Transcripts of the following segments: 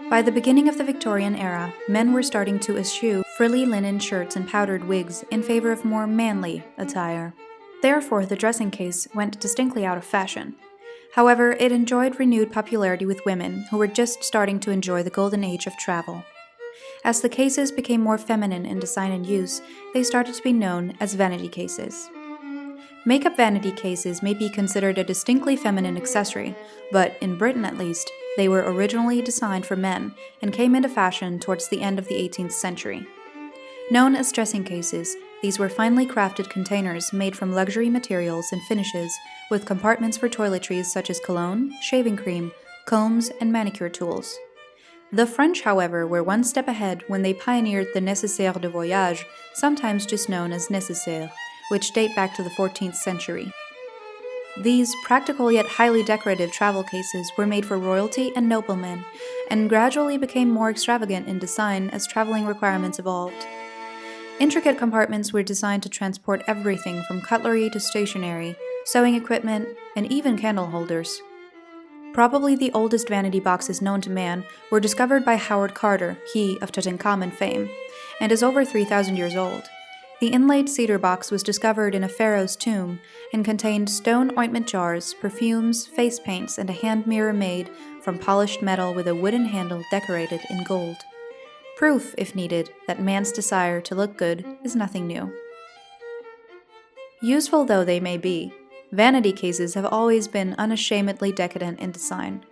By the beginning of the Victorian era, men were starting to eschew frilly linen shirts and powdered wigs in favor of more manly attire. Therefore, the dressing case went distinctly out of fashion. However, it enjoyed renewed popularity with women who were just starting to enjoy the golden age of travel. As the cases became more feminine in design and use, they started to be known as vanity cases. Makeup vanity cases may be considered a distinctly feminine accessory, but in Britain at least, they were originally designed for men and came into fashion towards the end of the 18th century. Known as dressing cases, these were finely crafted containers made from luxury materials and finishes, with compartments for toiletries such as cologne, shaving cream, combs, and manicure tools. The French, however, were one step ahead when they pioneered the nécessaire de voyage, sometimes just known as nécessaire, which date back to the 14th century. These practical yet highly decorative travel cases were made for royalty and noblemen, and gradually became more extravagant in design as traveling requirements evolved. Intricate compartments were designed to transport everything from cutlery to stationery, sewing equipment, and even candle holders. Probably the oldest vanity boxes known to man were discovered by Howard Carter, he of Tutankhamun fame, and is over 3,000 years old. The inlaid cedar box was discovered in a pharaoh's tomb and contained stone ointment jars, perfumes, face paints, and a hand mirror made from polished metal with a wooden handle decorated in gold. Proof, if needed, that man's desire to look good is nothing new. Useful though they may be, vanity cases have always been unashamedly decadent in design.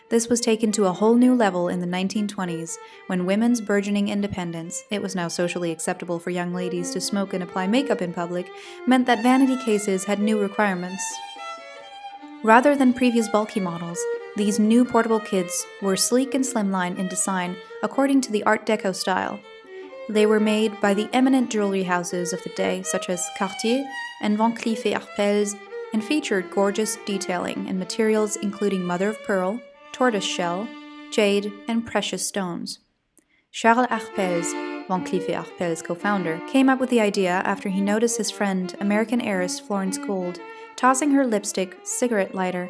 This was taken to a whole new level in the 1920s, when women's burgeoning independence, it was now socially acceptable for young ladies to smoke and apply makeup in public, meant that vanity cases had new requirements. Rather than previous bulky models, these new portable kits were sleek and slimline in design according to the Art Deco style. They were made by the eminent jewelry houses of the day, such as Cartier and Van Cleef & Arpels, and featured gorgeous detailing and materials including mother-of-pearl, tortoise-shell, jade, and precious stones. Charles Arpels, Van Cleef & Arpels' co-founder, came up with the idea after he noticed his friend, American heiress Florence Gould, tossing her lipstick, cigarette lighter,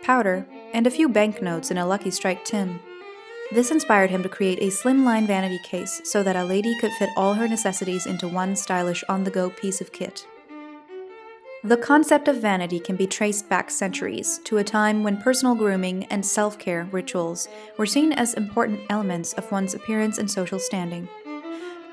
powder, and a few banknotes in a Lucky Strike tin. This inspired him to create a slimline vanity case so that a lady could fit all her necessities into one stylish on-the-go piece of kit. The concept of vanity can be traced back centuries to a time when personal grooming and self-care rituals were seen as important elements of one's appearance and social standing.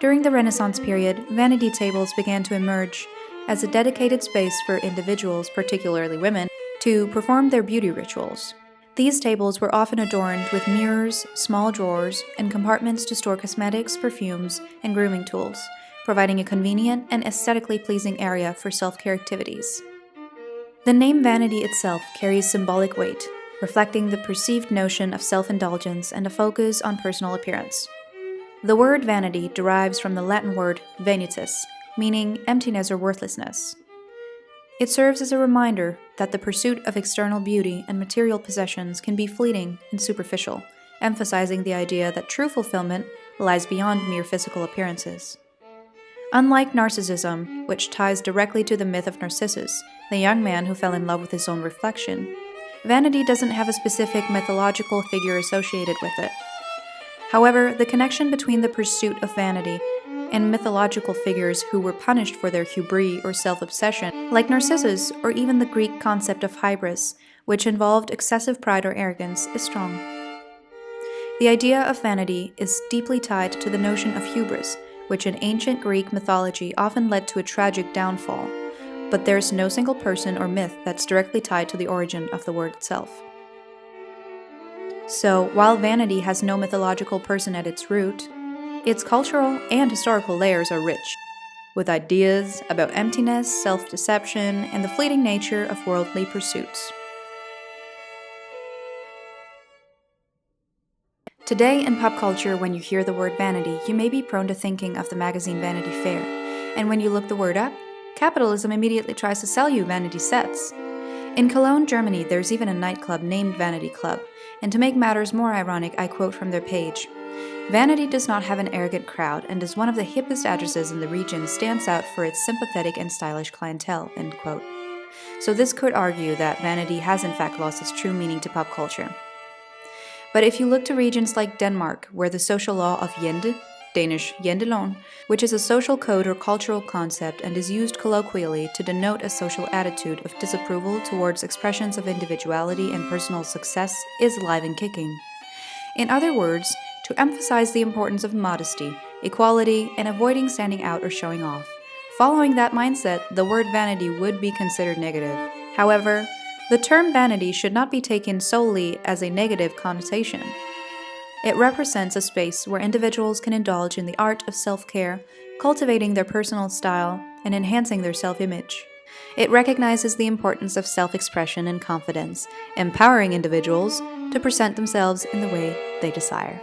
During the Renaissance period, vanity tables began to emerge as a dedicated space for individuals, particularly women, to perform their beauty rituals. These tables were often adorned with mirrors, small drawers, and compartments to store cosmetics, perfumes, and grooming tools, providing a convenient and aesthetically pleasing area for self-care activities. The name vanity itself carries symbolic weight, reflecting the perceived notion of self-indulgence and a focus on personal appearance. The word vanity derives from the Latin word vanitas, meaning emptiness or worthlessness. It serves as a reminder that the pursuit of external beauty and material possessions can be fleeting and superficial, emphasizing the idea that true fulfillment lies beyond mere physical appearances. Unlike narcissism, which ties directly to the myth of Narcissus, the young man who fell in love with his own reflection, vanity doesn't have a specific mythological figure associated with it. However, the connection between the pursuit of vanity and mythological figures who were punished for their hubris or self-obsession, like Narcissus or even the Greek concept of hybris, which involved excessive pride or arrogance, is strong. The idea of vanity is deeply tied to the notion of hubris, which in ancient Greek mythology often led to a tragic downfall, but there's no single person or myth that's directly tied to the origin of the word itself. So, while vanity has no mythological person at its root, its cultural and historical layers are rich, with ideas about emptiness, self-deception, and the fleeting nature of worldly pursuits. Today in pop culture, when you hear the word vanity, you may be prone to thinking of the magazine Vanity Fair, and when you look the word up, capitalism immediately tries to sell you vanity sets. In Cologne, Germany, there's even a nightclub named Vanity Club, and to make matters more ironic, I quote from their page, "Vanity does not have an arrogant crowd and is one of the hippest addresses in the region, stands out for its sympathetic and stylish clientele," end quote. So this could argue that vanity has in fact lost its true meaning to pop culture. But if you look to regions like Denmark, where the social law of jente, Danish jentelån, which is a social code or cultural concept and is used colloquially to denote a social attitude of disapproval towards expressions of individuality and personal success, is alive and kicking. In other words, to emphasize the importance of modesty, equality, and avoiding standing out or showing off. Following that mindset, the word vanity would be considered negative. However, the term vanity should not be taken solely as a negative connotation. It represents a space where individuals can indulge in the art of self-care, cultivating their personal style, and enhancing their self-image. It recognizes the importance of self-expression and confidence, empowering individuals to present themselves in the way they desire.